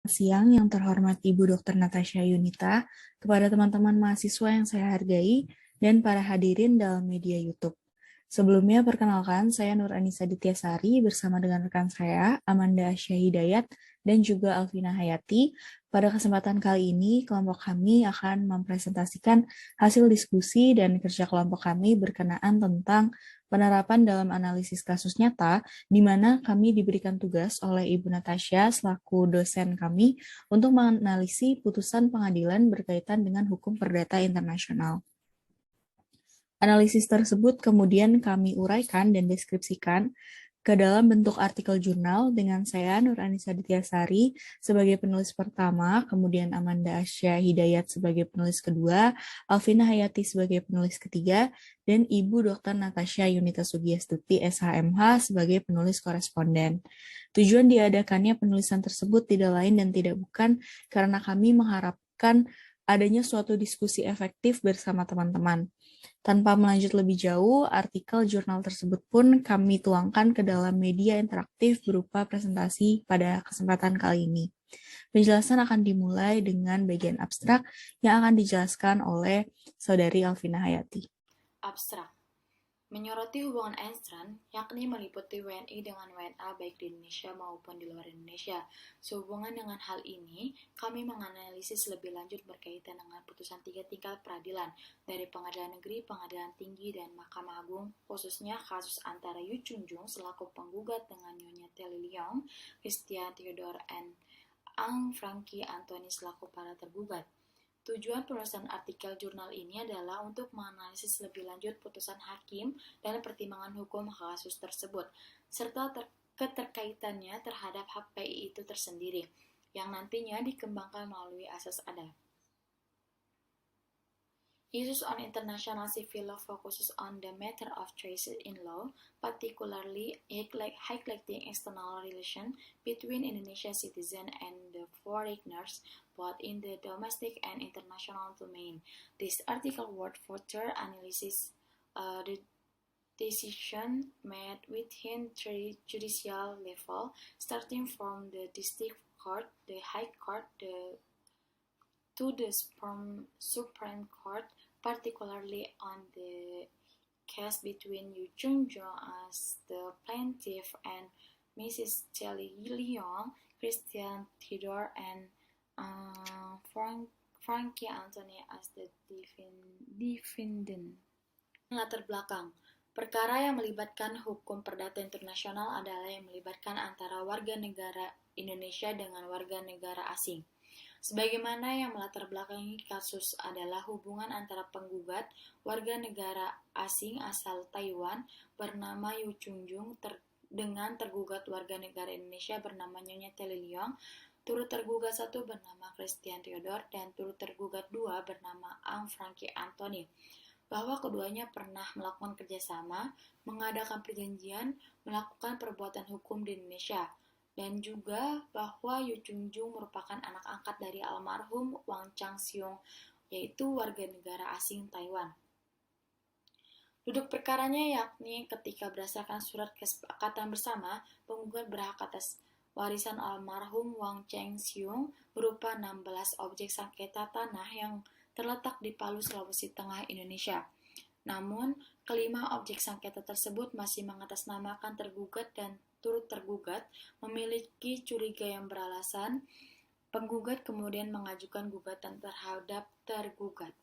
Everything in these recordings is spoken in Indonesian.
Siang yang terhormat Ibu Dr. Natasha Yunita, kepada teman-teman mahasiswa yang saya hargai, dan para hadirin dalam media YouTube. Sebelumnya, perkenalkan, saya Nur Anissa Dityasari bersama dengan rekan saya, Amanda Asya Hidayat, dan juga Alvina Hayati. Pada kesempatan kali ini, kelompok kami akan mempresentasikan hasil diskusi dan kerja kelompok kami berkenaan tentang penerapan dalam analisis kasus nyata, di mana kami diberikan tugas oleh Ibu Natasha selaku dosen kami untuk menganalisi putusan pengadilan berkaitan dengan hukum perdata internasional. Analisis tersebut kemudian kami uraikan dan deskripsikan ke dalam bentuk artikel jurnal dengan saya, Nur Anissa Dityasari, sebagai penulis pertama, kemudian Amanda Asya Hidayat sebagai penulis kedua, Alvina Hayati sebagai penulis ketiga, dan Ibu Dr. Natasha Yunita Sugiastuti, SHMH, sebagai penulis koresponden. Tujuan diadakannya penulisan tersebut tidak lain dan tidak bukan karena kami mengharapkan adanya suatu diskusi efektif bersama teman-teman. Tanpa melanjut lebih jauh, artikel jurnal tersebut pun kami tuangkan ke dalam media interaktif berupa presentasi pada kesempatan kali ini. Penjelasan akan dimulai dengan bagian abstrak yang akan dijelaskan oleh Saudari Alvina Hayati. Abstrak menyoroti hubungan Einstein, yakni meliputi WNI dengan WNA baik di Indonesia maupun di luar Indonesia. Sehubungan dengan hal ini, kami menganalisis lebih lanjut berkaitan dengan putusan 3 tingkat peradilan dari Pengadilan Negeri, Pengadilan Tinggi, dan Mahkamah Agung, khususnya kasus antara Yu Chunjung selaku penggugat dengan Nyonya Telly Leong, Christian Theodore, and Ang Frankie Anthony selaku para tergugat. Tujuan penulisan artikel jurnal ini adalah untuk menganalisis lebih lanjut putusan hakim dan pertimbangan hukum kasus tersebut, serta keterkaitannya terhadap HPI itu tersendiri, yang nantinya dikembangkan melalui asas adat. Issues on international civil law focuses on the matter of choice in law, particularly highlighting external relations between Indonesian citizens and the foreigners, both in the domestic and international domain. This article would further analysis the decision made within judicial level, starting from the district court, the high court, to the Supreme Court, particularly on the case between Yu Chunjung as the plaintiff and Mrs. Telly Leong, Christian Theodore, and Frankie Anthony as the defendant. Latar belakang. Perkara yang melibatkan hukum perdata internasional adalah yang melibatkan antara warga negara Indonesia dengan warga negara asing. Sebagaimana yang melatar belakangi kasus adalah hubungan antara penggugat warga negara asing asal Taiwan bernama Yu Chunjung dengan tergugat warga negara Indonesia bernama Nyonya Telly Leong, turut tergugat 1 bernama Christian Theodore, dan turut tergugat 2 bernama Ang Frankie Anthony, bahwa keduanya pernah melakukan kerjasama, mengadakan perjanjian, melakukan perbuatan hukum di Indonesia, dan juga bahwa Yu Chunjung merupakan anak angkat dari almarhum Wang Changxiong, yaitu warga negara asing Taiwan. Duduk perkaranya yakni ketika berdasarkan surat kesepakatan bersama, penggugat berhak atas warisan almarhum Wang Changxiong berupa 16 objek sengketa tanah yang terletak di Palu, Sulawesi Tengah, Indonesia. Namun, kelima objek sengketa tersebut masih mengatasnamakan tergugat dan turut tergugat memiliki curiga yang beralasan. Penggugat kemudian mengajukan gugatan terhadap tergugat.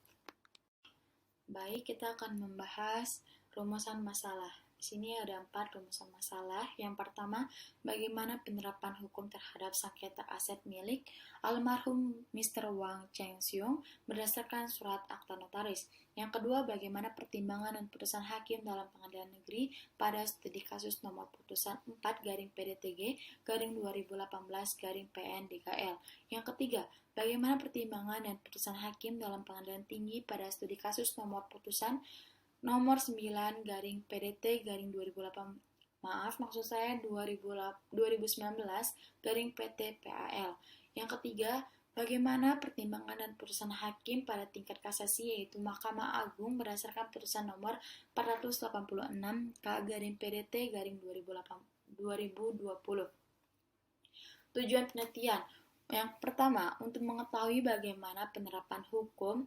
Baik, kita akan membahas rumusan masalah. Di sini ada 4 rumusan masalah. Yang pertama, bagaimana penerapan hukum terhadap sengketa aset milik almarhum Mr. Wang Changxiong berdasarkan surat akta notaris. Yang kedua, bagaimana pertimbangan dan putusan hakim dalam pengadilan negeri pada studi kasus nomor putusan 4-PDTG-2018-PN-DKL. Yang ketiga, bagaimana pertimbangan dan putusan hakim dalam pengadilan tinggi pada studi kasus nomor putusan nomor 9-PDT-2019-PT-PAL. Yang ketiga, bagaimana pertimbangan dan putusan hakim pada tingkat kasasi yaitu Mahkamah Agung berdasarkan putusan nomor 486-K-PDT-2020. Tujuan penelitian. Yang pertama, untuk mengetahui bagaimana penerapan hukum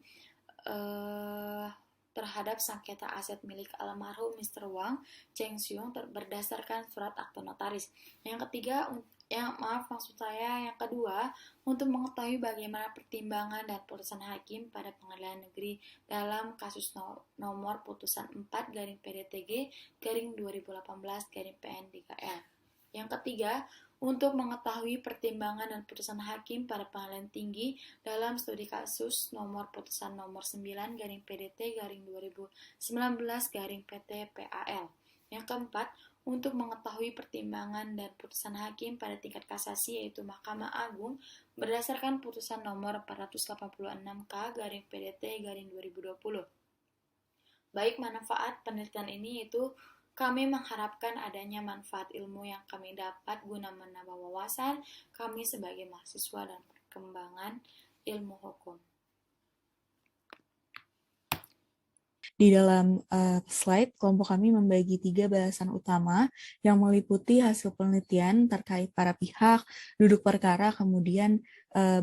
terhadap sengketa aset milik almarhum Mr. Wang Chengxiong berdasarkan surat akta notaris. Yang ketiga, yang kedua, untuk mengetahui bagaimana pertimbangan dan putusan hakim pada pengadilan negeri dalam kasus nomor putusan 4 garing PDTG garing 2018 garing PN 3L. Yang ketiga, untuk mengetahui pertimbangan dan putusan hakim pada pengadilan tinggi dalam studi kasus nomor putusan nomor 9 garing PDT garing 2019 garing PT PAL. Yang keempat, untuk mengetahui pertimbangan dan putusan hakim pada tingkat kasasi yaitu Mahkamah Agung berdasarkan putusan nomor 486K garing PDT garing 2020. Baik manfaat penelitian ini yaitu kami mengharapkan adanya manfaat ilmu yang kami dapat guna menambah wawasan kami sebagai mahasiswa dan perkembangan ilmu hukum. Di dalam slide, kelompok kami membagi 3 bahasan utama yang meliputi hasil penelitian terkait para pihak, duduk perkara, kemudian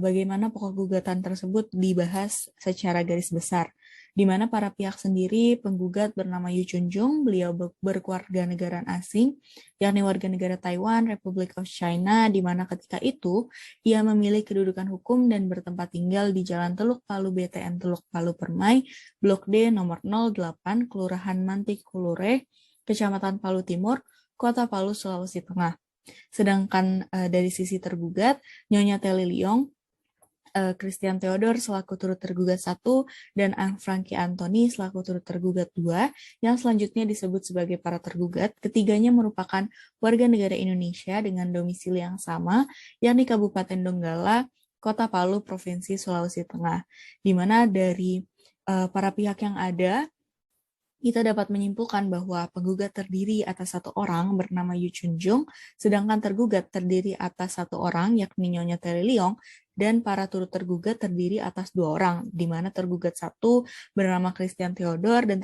bagaimana pokok gugatan tersebut dibahas secara garis besar. Di mana para pihak sendiri, penggugat bernama Yu Chunjung, beliau berkeluarga negara asing, yakni warga negara Taiwan, Republic of China, di mana ketika itu ia memiliki kedudukan hukum dan bertempat tinggal di Jalan Teluk Palu BTN Teluk Palu Permai, Blok D nomor 08, Kelurahan Mantikulure, Kecamatan Palu Timur, Kota Palu, Sulawesi Tengah. Sedangkan dari sisi tergugat, Nyonya Telly Leong, Christian Theodor selaku turut tergugat 1 dan Ang Franky Anthony selaku turut tergugat 2 yang selanjutnya disebut sebagai para tergugat. Ketiganya merupakan warga negara Indonesia dengan domisili yang sama, yakni Kabupaten Donggala, Kota Palu, Provinsi Sulawesi Tengah. Di mana dari para pihak yang ada, kita dapat menyimpulkan bahwa penggugat terdiri atas 1 orang bernama Yu Chunjung, sedangkan tergugat terdiri atas 1 orang yakni Nyonya Telly Leong, dan para turut tergugat terdiri atas 2 orang, di mana tergugat 1 bernama Christian Theodor dan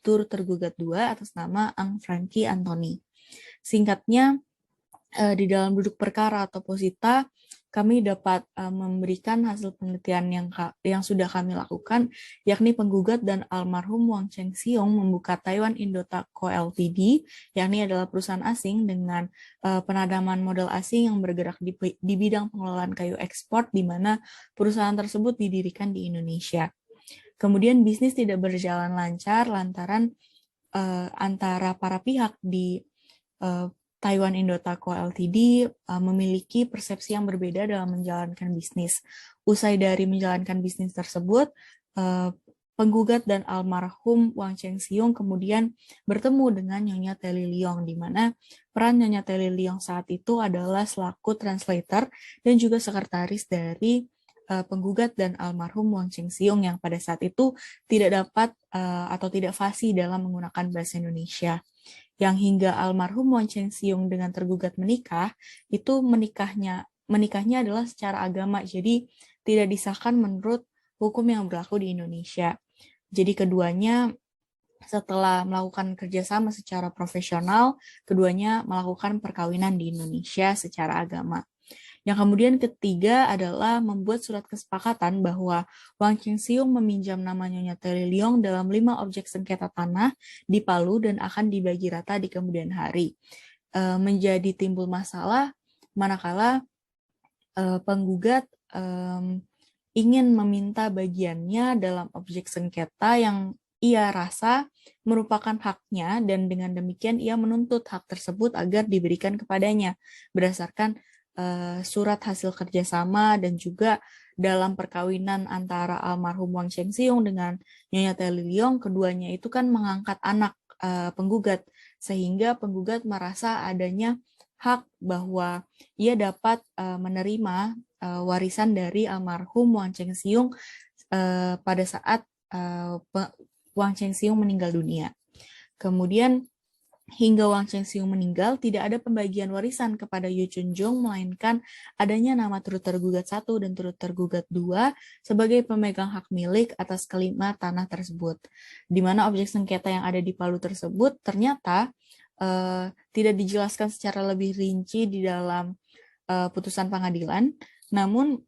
turut tergugat 2 atas nama Ang Franky Anthony. Singkatnya, di dalam duduk perkara atau posita, kami dapat memberikan hasil penelitian yang sudah kami lakukan, yakni penggugat dan almarhum Wang Chengxiong membuka Taiwan Indota Co Ltd, yakni adalah perusahaan asing dengan penanaman modal asing yang bergerak di bidang pengelolaan kayu ekspor, di mana perusahaan tersebut didirikan di Indonesia. Kemudian bisnis tidak berjalan lancar lantaran antara para pihak di Taiwan Indota Co Ltd memiliki persepsi yang berbeda dalam menjalankan bisnis. Usai dari menjalankan bisnis tersebut, penggugat dan almarhum Wang Chengxiong kemudian bertemu dengan Nyonya Telly Leong, di mana peran Nyonya Telly Leong saat itu adalah selaku translator dan juga sekretaris dari penggugat dan almarhum Wang Chengxiong yang pada saat itu tidak dapat atau tidak fasih dalam menggunakan bahasa Indonesia. Yang hingga almarhum Wang Chengxiong dengan tergugat menikah, itu menikahnya adalah secara agama, jadi tidak disahkan menurut hukum yang berlaku di Indonesia. Jadi keduanya setelah melakukan kerjasama secara profesional, keduanya melakukan perkawinan di Indonesia secara agama. Yang kemudian ketiga adalah membuat surat kesepakatan bahwa Wang Chengxiong meminjam nama Nyonya Telly Leong dalam 5 objek sengketa tanah di Palu dan akan dibagi rata di kemudian hari. Menjadi timbul masalah manakala penggugat ingin meminta bagiannya dalam objek sengketa yang ia rasa merupakan haknya, dan dengan demikian ia menuntut hak tersebut agar diberikan kepadanya berdasarkan surat hasil kerjasama dan juga dalam perkawinan antara almarhum Wang Chengxiong dengan Nyonya Telly Leong, keduanya itu kan mengangkat anak penggugat, sehingga penggugat merasa adanya hak bahwa ia dapat menerima warisan dari almarhum Wang Chengxiong pada saat Wang Chengxiong meninggal dunia. Kemudian hingga Wang Chengxiong meninggal, tidak ada pembagian warisan kepada Yu Chunjung, melainkan adanya nama turut tergugat 1 dan turut tergugat 2 sebagai pemegang hak milik atas kelima tanah tersebut. Di mana objek sengketa yang ada di Palu tersebut ternyata tidak dijelaskan secara lebih rinci di dalam putusan pengadilan, Namun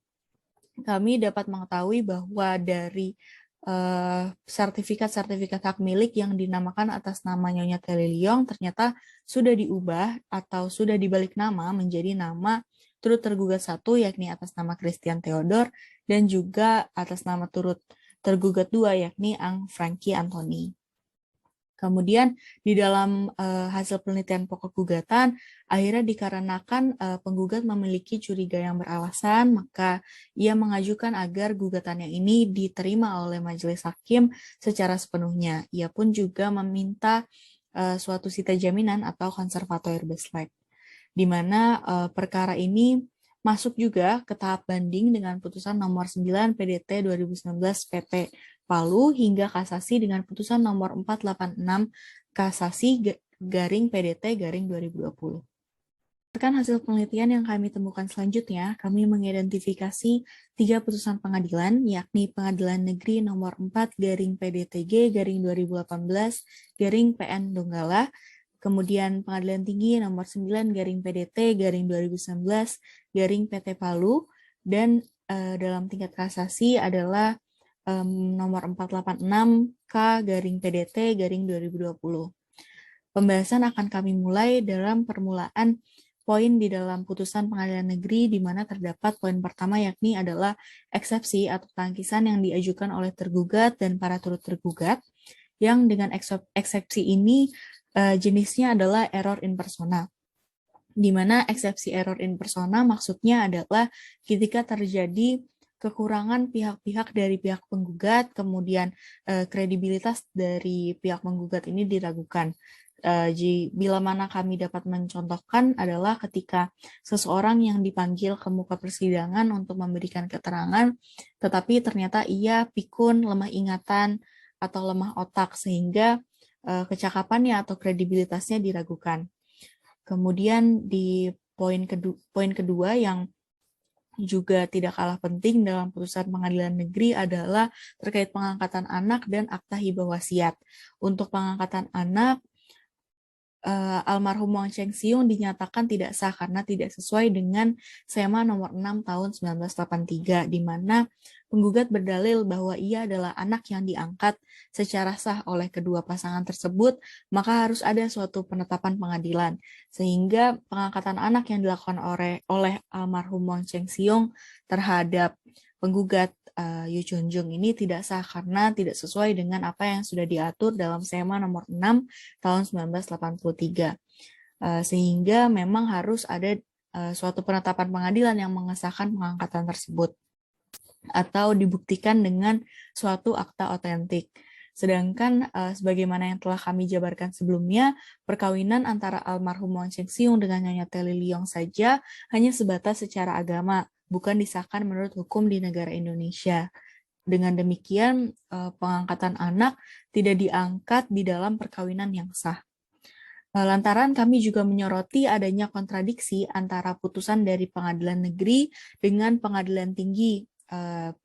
kami dapat mengetahui bahwa dari sertifikat-sertifikat hak milik yang dinamakan atas nama Nyonya Kelly Leong ternyata sudah diubah atau sudah dibalik nama menjadi nama turut tergugat satu, yakni atas nama Christian Theodore, dan juga atas nama turut tergugat dua, yakni Ang Frankie Anthony. Kemudian di dalam hasil penelitian pokok gugatan, akhirnya dikarenakan penggugat memiliki curiga yang beralasan, maka ia mengajukan agar gugatannya ini diterima oleh majelis hakim secara sepenuhnya. Ia pun juga meminta suatu sita jaminan atau conservatoire beslag, di mana perkara ini masuk juga ke tahap banding dengan putusan nomor 9 PDT 2019 PT Palu hingga kasasi dengan putusan nomor 486 kasasi garing PDT garing 2020. Berdasarkan hasil penelitian yang kami temukan selanjutnya, kami mengidentifikasi 3 putusan pengadilan, yakni Pengadilan Negeri nomor 4 garing PDTG garing 2018 garing PN Donggala, kemudian Pengadilan Tinggi nomor 9 garing PDT garing 2019 garing PT Palu, dan dalam tingkat kasasi adalah nomor 486K garing PDT garing 2020. Pembahasan akan kami mulai dalam permulaan poin di dalam putusan pengadilan negeri, di mana terdapat poin pertama yakni adalah eksepsi atau tangkisan yang diajukan oleh tergugat dan para turut tergugat, yang dengan eksepsi ini jenisnya adalah error in persona, di mana eksepsi error in persona maksudnya adalah ketika terjadi kekurangan pihak-pihak dari pihak penggugat, kemudian kredibilitas dari pihak penggugat ini diragukan. Bila mana kami dapat mencontohkan adalah ketika seseorang yang dipanggil ke muka persidangan untuk memberikan keterangan, tetapi ternyata ia pikun, lemah ingatan, atau lemah otak, sehingga kecakapannya atau kredibilitasnya diragukan. Kemudian di poin kedua yang juga tidak kalah penting dalam putusan pengadilan negeri adalah terkait pengangkatan anak dan akta hibah wasiat. Untuk pengangkatan anak, almarhum Wang Cheng Siung dinyatakan tidak sah karena tidak sesuai dengan SEMA nomor 6 tahun 1983, di mana penggugat berdalil bahwa ia adalah anak yang diangkat secara sah oleh kedua pasangan tersebut, maka harus ada suatu penetapan pengadilan. Sehingga pengangkatan anak yang dilakukan oleh almarhum Wang Cheng Siung terhadap penggugat Yu Chun Jung ini tidak sah karena tidak sesuai dengan apa yang sudah diatur dalam SEMA nomor 6 tahun 1983. Sehingga memang harus ada suatu penetapan pengadilan yang mengesahkan pengangkatan tersebut atau dibuktikan dengan suatu akta otentik. Sedangkan sebagaimana yang telah kami jabarkan sebelumnya, perkawinan antara almarhum Wang Cheng Siung dengan Nyonya Kelly Leong saja hanya sebatas secara agama, bukan disahkan menurut hukum di negara Indonesia. Dengan demikian, pengangkatan anak tidak diangkat di dalam perkawinan yang sah. Lantaran kami juga menyoroti adanya kontradiksi antara putusan dari pengadilan negeri dengan pengadilan tinggi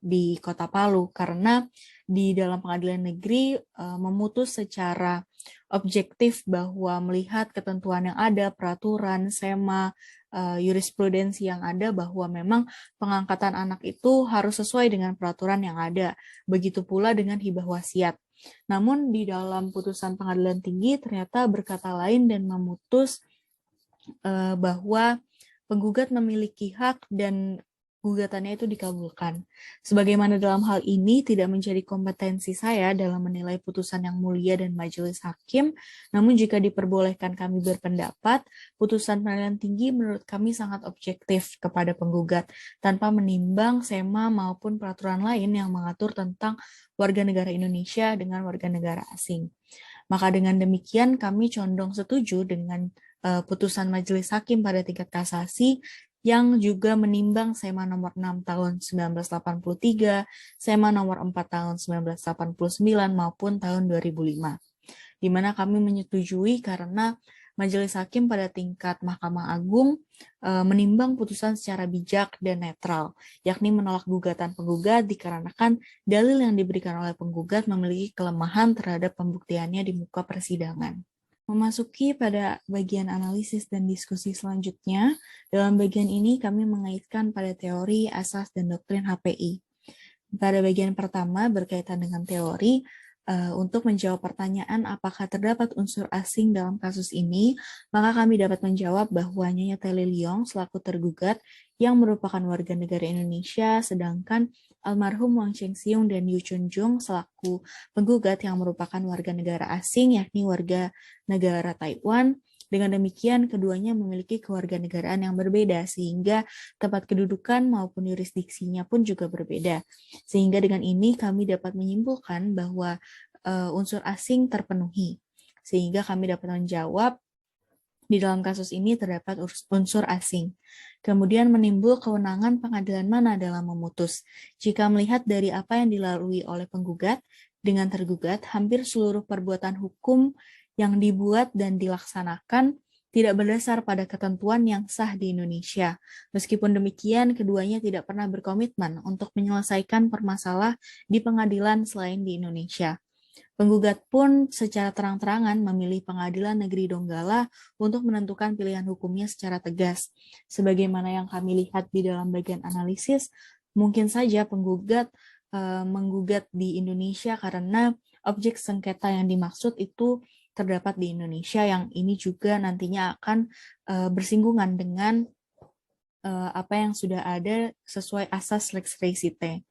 di Kota Palu, karena di dalam pengadilan negeri memutus secara objektif bahwa melihat ketentuan yang ada, peraturan, SEMA, jurisprudensi yang ada, bahwa memang pengangkatan anak itu harus sesuai dengan peraturan yang ada. Begitu pula dengan hibah wasiat. Namun di dalam putusan pengadilan tinggi ternyata berkata lain dan memutus bahwa penggugat memiliki hak dan gugatannya itu dikabulkan. Sebagaimana dalam hal ini tidak menjadi kompetensi saya dalam menilai putusan yang mulia dan majelis hakim, namun jika diperbolehkan kami berpendapat, putusan pengadilan tinggi menurut kami sangat objektif kepada penggugat, tanpa menimbang SEMA maupun peraturan lain yang mengatur tentang warga negara Indonesia dengan warga negara asing. Maka dengan demikian kami condong setuju dengan putusan majelis hakim pada tingkat kasasi yang juga menimbang SEMA nomor 6 tahun 1983, SEMA nomor 4 tahun 1989 maupun tahun 2005. Di mana kami menyetujui karena majelis hakim pada tingkat Mahkamah Agung menimbang putusan secara bijak dan netral, yakni menolak gugatan penggugat dikarenakan dalil yang diberikan oleh penggugat memiliki kelemahan terhadap pembuktiannya di muka persidangan. Memasuki pada bagian analisis dan diskusi selanjutnya, dalam bagian ini kami mengaitkan pada teori, asas, dan doktrin HPI. Pada bagian pertama berkaitan dengan teori, untuk menjawab pertanyaan apakah terdapat unsur asing dalam kasus ini, maka kami dapat menjawab bahwa Nyonya Teli Liong selaku tergugat yang merupakan warga negara Indonesia, sedangkan almarhum Wang Cheng-siung dan Yu Chun-jung selaku penggugat yang merupakan warga negara asing, yakni warga negara Taiwan. Dengan demikian, keduanya memiliki kewarganegaraan yang berbeda, sehingga tempat kedudukan maupun yurisdiksinya pun juga berbeda. Sehingga dengan ini kami dapat menyimpulkan bahwa unsur asing terpenuhi. Sehingga kami dapat menjawab di dalam kasus ini terdapat unsur asing. Kemudian menimbul kewenangan pengadilan mana dalam memutus. Jika melihat dari apa yang dilalui oleh penggugat dengan tergugat, hampir seluruh perbuatan hukum yang dibuat dan dilaksanakan tidak berdasar pada ketentuan yang sah di Indonesia. Meskipun demikian, keduanya tidak pernah berkomitmen untuk menyelesaikan permasalahan di pengadilan selain di Indonesia. Penggugat pun secara terang-terangan memilih Pengadilan Negeri Donggala untuk menentukan pilihan hukumnya secara tegas. Sebagaimana yang kami lihat di dalam bagian analisis, mungkin saja penggugat menggugat di Indonesia karena objek sengketa yang dimaksud itu terdapat di Indonesia, yang ini juga nantinya akan bersinggungan dengan apa yang sudah ada sesuai asas lex recite.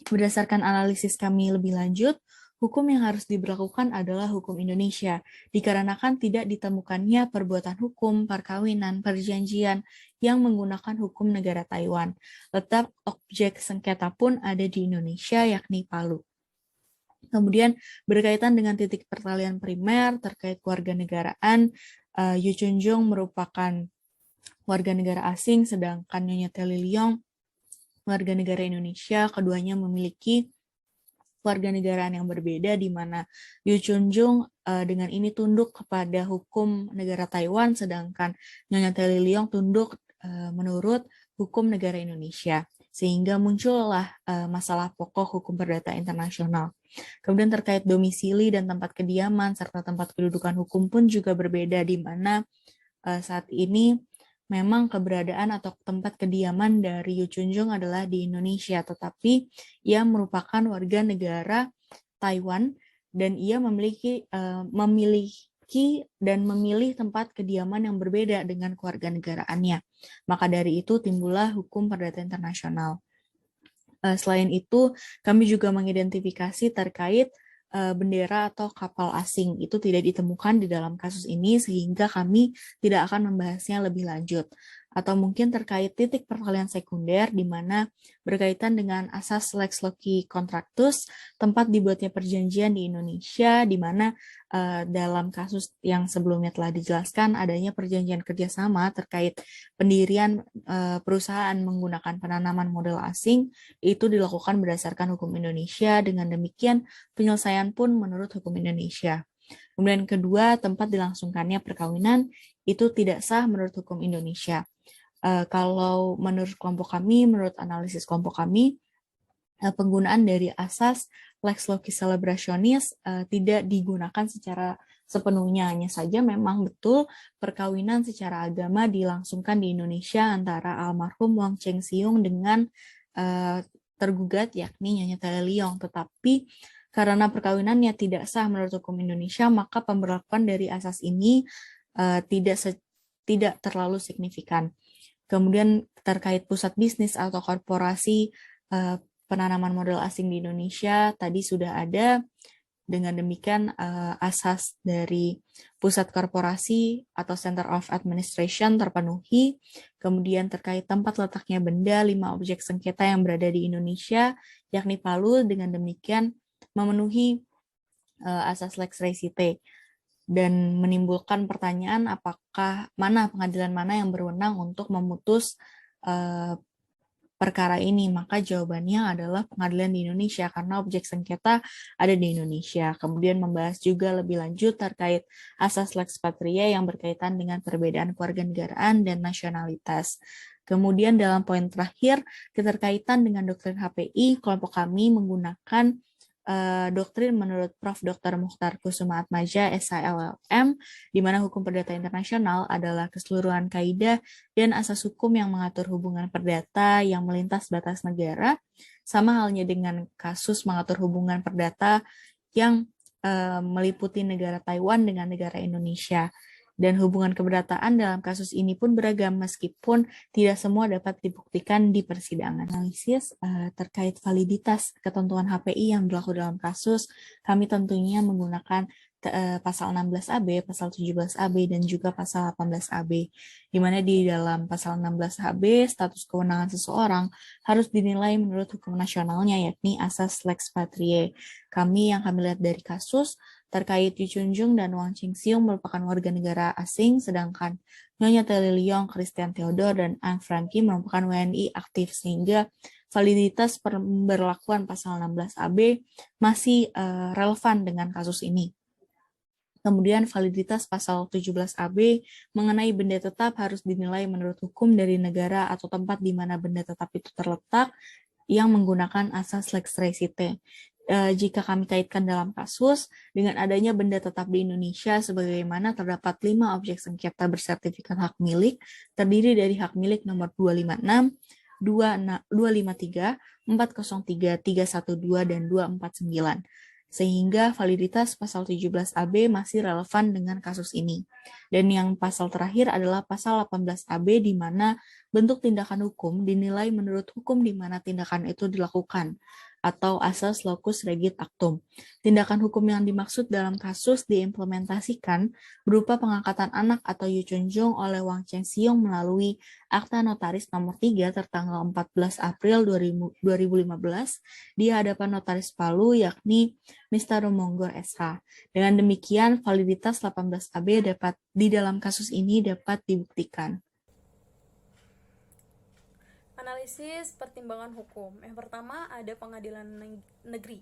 Berdasarkan analisis kami lebih lanjut, hukum yang harus diberlakukan adalah hukum Indonesia, dikarenakan tidak ditemukannya perbuatan hukum, perkawinan, perjanjian yang menggunakan hukum negara Taiwan. Letak objek sengketa pun ada di Indonesia, yakni Palu. Kemudian berkaitan dengan titik pertalian primer terkait kewarganegaraan, Yu Chun-jung merupakan warga negara asing, sedangkan Nyonya Teli Liong warga negara Indonesia. Keduanya memiliki kewarganegaraan yang berbeda, di mana Yu Chun-jung dengan ini tunduk kepada hukum negara Taiwan, sedangkan Nyonya Teli Liong tunduk menurut hukum negara Indonesia. Sehingga muncullah masalah pokok hukum perdata internasional. Kemudian terkait domisili dan tempat kediaman serta tempat kedudukan hukum pun juga berbeda, di mana saat ini memang keberadaan atau tempat kediaman dari Yu Chun-jung adalah di Indonesia, tetapi ia merupakan warga negara Taiwan dan ia memiliki dan memilih tempat kediaman yang berbeda dengan kewarganegaraannya. Maka dari itu timbullah hukum perdata internasional. Selain itu, kami juga mengidentifikasi terkait bendera atau kapal asing. Itu tidak ditemukan di dalam kasus ini, sehingga kami tidak akan membahasnya lebih lanjut. Atau mungkin terkait titik peralihan sekunder, di mana berkaitan dengan asas lex loci contractus, tempat dibuatnya perjanjian di Indonesia, di mana dalam kasus yang sebelumnya telah dijelaskan adanya perjanjian kerjasama terkait pendirian perusahaan menggunakan penanaman modal asing, itu dilakukan berdasarkan hukum Indonesia. Dengan demikian, penyelesaian pun menurut hukum Indonesia. Kemudian kedua, tempat dilangsungkannya perkawinan itu tidak sah menurut hukum Indonesia. Kalau menurut kelompok kami, menurut analisis kelompok kami, penggunaan dari asas lex loci celebrationis tidak digunakan secara sepenuhnya. Hanya saja memang betul perkawinan secara agama dilangsungkan di Indonesia antara almarhum Wang Cheng-siung dengan tergugat yakni Nyonya Teli Liong. Tetapi karena perkawinannya tidak sah menurut hukum Indonesia, maka pemberlakuan dari asas ini tidak terlalu signifikan. Kemudian terkait pusat bisnis atau korporasi penanaman modal asing di Indonesia tadi sudah ada. Dengan demikian asas dari pusat korporasi atau Center of Administration terpenuhi. Kemudian terkait tempat letaknya benda, 5 objek sengketa yang berada di Indonesia, yakni Palu, dengan demikian memenuhi asas lex recite dan menimbulkan pertanyaan apakah pengadilan mana yang berwenang untuk memutus perkara ini. Maka jawabannya adalah pengadilan di Indonesia karena objek sengketa ada di Indonesia. Kemudian membahas juga lebih lanjut terkait asas lex patria yang berkaitan dengan perbedaan kewarganegaraan dan nasionalitas. Kemudian dalam poin terakhir, keterkaitan dengan doktrin HPI, kelompok kami menggunakan doktrin menurut Prof. Dr. Mukhtar Kusuma Atmaja, SILLM, di mana hukum perdata internasional adalah keseluruhan kaidah dan asas hukum yang mengatur hubungan perdata yang melintas batas negara, sama halnya dengan kasus mengatur hubungan perdata yang meliputi negara Taiwan dengan negara Indonesia. Dan hubungan keberdataan dalam kasus ini pun beragam meskipun tidak semua dapat dibuktikan di persidangan. Analisis terkait validitas ketentuan HPI yang berlaku dalam kasus, kami tentunya menggunakan pasal 16AB, pasal 17AB, dan juga pasal 18AB, di mana di dalam pasal 16AB, status kewenangan seseorang harus dinilai menurut hukum nasionalnya, yakni asas lex patriae. Kami lihat dari kasus, terkait Yu Chunjung dan Wang Qingxiong merupakan warga negara asing, sedangkan Nyonya Telly Leong, Christian Theodore, dan Ang Frankie merupakan WNI aktif, sehingga validitas pemberlakuan pasal 16AB masih relevan dengan kasus ini. Kemudian validitas pasal 17AB mengenai benda tetap harus dinilai menurut hukum dari negara atau tempat di mana benda tetap itu terletak yang menggunakan asas lex recite. Jika kami kaitkan dalam kasus, dengan adanya benda tetap di Indonesia sebagaimana terdapat 5 objek sengketa bersertifikat hak milik, terdiri dari hak milik nomor 256, 253, 403, 312, dan 249. Sehingga validitas pasal 17AB masih relevan dengan kasus ini. Dan yang pasal terakhir adalah pasal 18AB di mana bentuk tindakan hukum dinilai menurut hukum di mana tindakan itu dilakukan, atau asas locus regit actum. Tindakan hukum yang dimaksud dalam kasus diimplementasikan berupa pengangkatan anak atau Yu Chunjung oleh Wang Qingxiong melalui Akta Notaris nomor 3 tertanggal 14 April 2015 di hadapan Notaris Palu yakni Mr. Rumonggor SH. Dengan demikian, validitas 18AB di dalam kasus ini dapat dibuktikan. Analisis pertimbangan hukum. Yang pertama ada pengadilan negeri.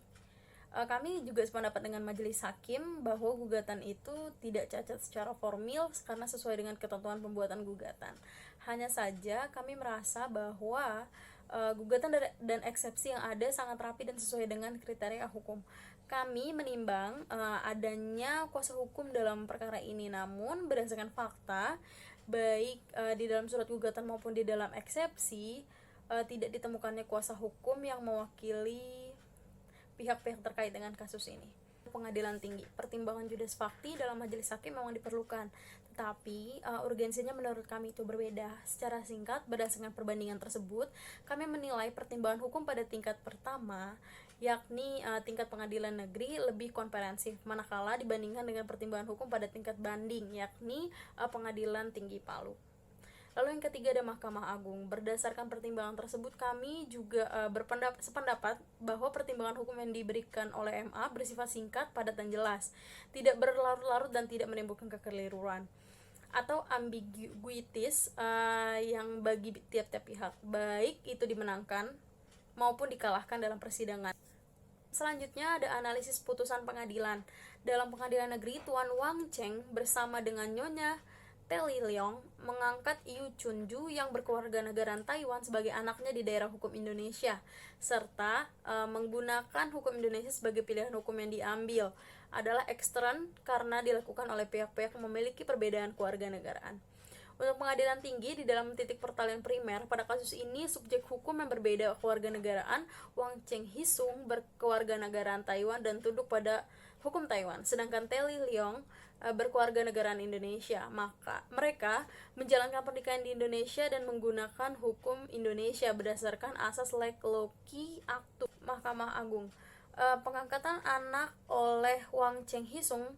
Kami juga sependapat dengan majelis hakim bahwa gugatan itu tidak cacat secara formil karena sesuai dengan ketentuan pembuatan gugatan. Hanya saja kami merasa bahwa gugatan dan eksepsi yang ada sangat rapi dan sesuai dengan kriteria hukum. Kami menimbang adanya kuasa hukum dalam perkara ini, namun berdasarkan fakta baik di dalam surat gugatan maupun di dalam eksepsi tidak ditemukannya kuasa hukum yang mewakili pihak-pihak terkait dengan kasus ini. Pengadilan tinggi, pertimbangan judes fakti dalam majelis hakim memang diperlukan, tetapi urgensinya menurut kami itu berbeda. Secara singkat, berdasarkan perbandingan tersebut, kami menilai pertimbangan hukum pada tingkat pertama, yakni tingkat pengadilan negeri lebih komprehensif, manakala dibandingkan dengan pertimbangan hukum pada tingkat banding, yakni pengadilan tinggi Palu. Lalu yang ketiga ada Mahkamah Agung. Berdasarkan pertimbangan tersebut, kami juga sependapat bahwa pertimbangan hukum yang diberikan oleh MA bersifat singkat, padat, dan jelas, tidak berlarut-larut dan tidak menimbulkan kekeliruan atau ambiguitis yang bagi tiap-tiap pihak, baik itu dimenangkan maupun dikalahkan dalam persidangan. Selanjutnya ada analisis putusan pengadilan. Dalam pengadilan negeri, Tuan Wang Cheng bersama dengan Nyonya Telly Leong mengangkat Yu Chunju yang berkewarganegaraan Taiwan sebagai anaknya di daerah hukum Indonesia, serta menggunakan hukum Indonesia sebagai pilihan hukum yang diambil adalah ekstern karena dilakukan oleh pihak-pihak yang memiliki perbedaan kewarganegaraan. Untuk pengadilan tinggi, di dalam titik pertalian primer, pada kasus ini subjek hukum yang berbeda kewarganegaraan, Wang Cheng Hisung berkewarganegaraan Taiwan dan tunduk pada hukum Taiwan, sedangkan Telly Leong berkewarganegaraan Indonesia. Maka mereka menjalankan pernikahan di Indonesia dan menggunakan hukum Indonesia berdasarkan asas lex loci actum. Mahkamah Agung, pengangkatan anak oleh Wang Cheng Hisung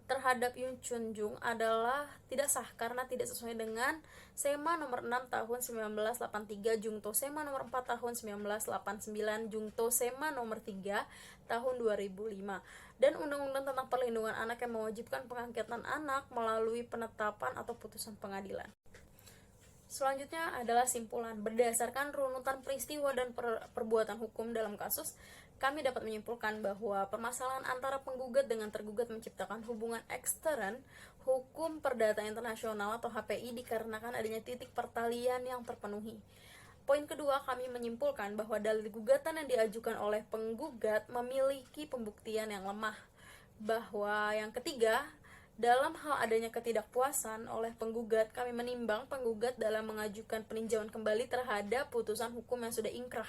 terhadap Yu Chunjung adalah tidak sah karena tidak sesuai dengan SEMA nomor 6 tahun 1983 Jungto SEMA nomor 4 tahun 1989 Jungto SEMA nomor 3 tahun 2005 dan Undang-Undang tentang Perlindungan Anak yang mewajibkan pengangkatan anak melalui penetapan atau putusan pengadilan. Selanjutnya adalah simpulan. Berdasarkan runutan peristiwa dan perbuatan hukum dalam kasus, kami dapat menyimpulkan bahwa permasalahan antara penggugat dengan tergugat menciptakan hubungan ekstern hukum perdata internasional atau HPI dikarenakan adanya titik pertalian yang terpenuhi. Poin kedua, kami menyimpulkan bahwa dalil gugatan yang diajukan oleh penggugat memiliki pembuktian yang lemah. Bahwa yang ketiga, dalam hal adanya ketidakpuasan oleh penggugat, kami menimbang penggugat dalam mengajukan peninjauan kembali terhadap putusan hukum yang sudah ingkrah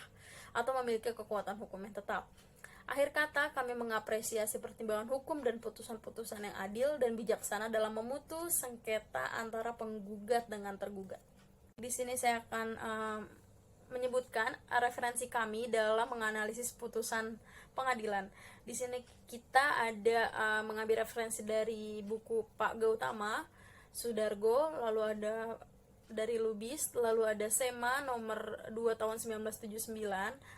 atau memiliki kekuatan hukum yang tetap. Akhir kata, kami mengapresiasi pertimbangan hukum dan putusan-putusan yang adil dan bijaksana dalam memutus sengketa antara penggugat dengan tergugat. Di sini saya akan menyebutkan referensi kami dalam menganalisis putusan pengadilan. Di sini kita ada mengambil referensi dari buku Pak Gautama Sudargo, lalu ada dari Lubis, lalu ada SEMA nomor 2 tahun 1979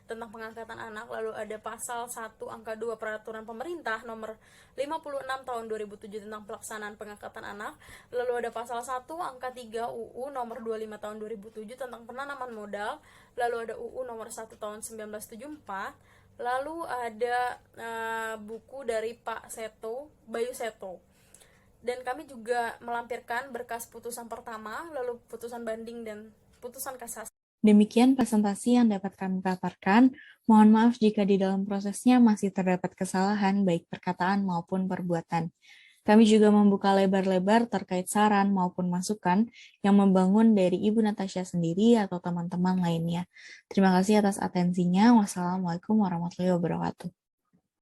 tentang pengangkatan anak, lalu ada pasal 1 angka 2 peraturan pemerintah nomor 56 tahun 2007 tentang pelaksanaan pengangkatan anak, lalu ada pasal 1 angka 3 UU nomor 25 tahun 2007 tentang penanaman modal, lalu ada UU nomor 1 tahun 1974, lalu ada buku dari Pak Seto, Bayu Seto. Dan kami juga melampirkan berkas putusan pertama, lalu putusan banding dan putusan kasasi. Demikian presentasi yang dapat kami paparkan. Mohon maaf jika di dalam prosesnya masih terdapat kesalahan baik perkataan maupun perbuatan. Kami juga membuka lebar-lebar terkait saran maupun masukan yang membangun dari Ibu Natasha sendiri atau teman-teman lainnya. Terima kasih atas atensinya. Wassalamualaikum warahmatullahi wabarakatuh.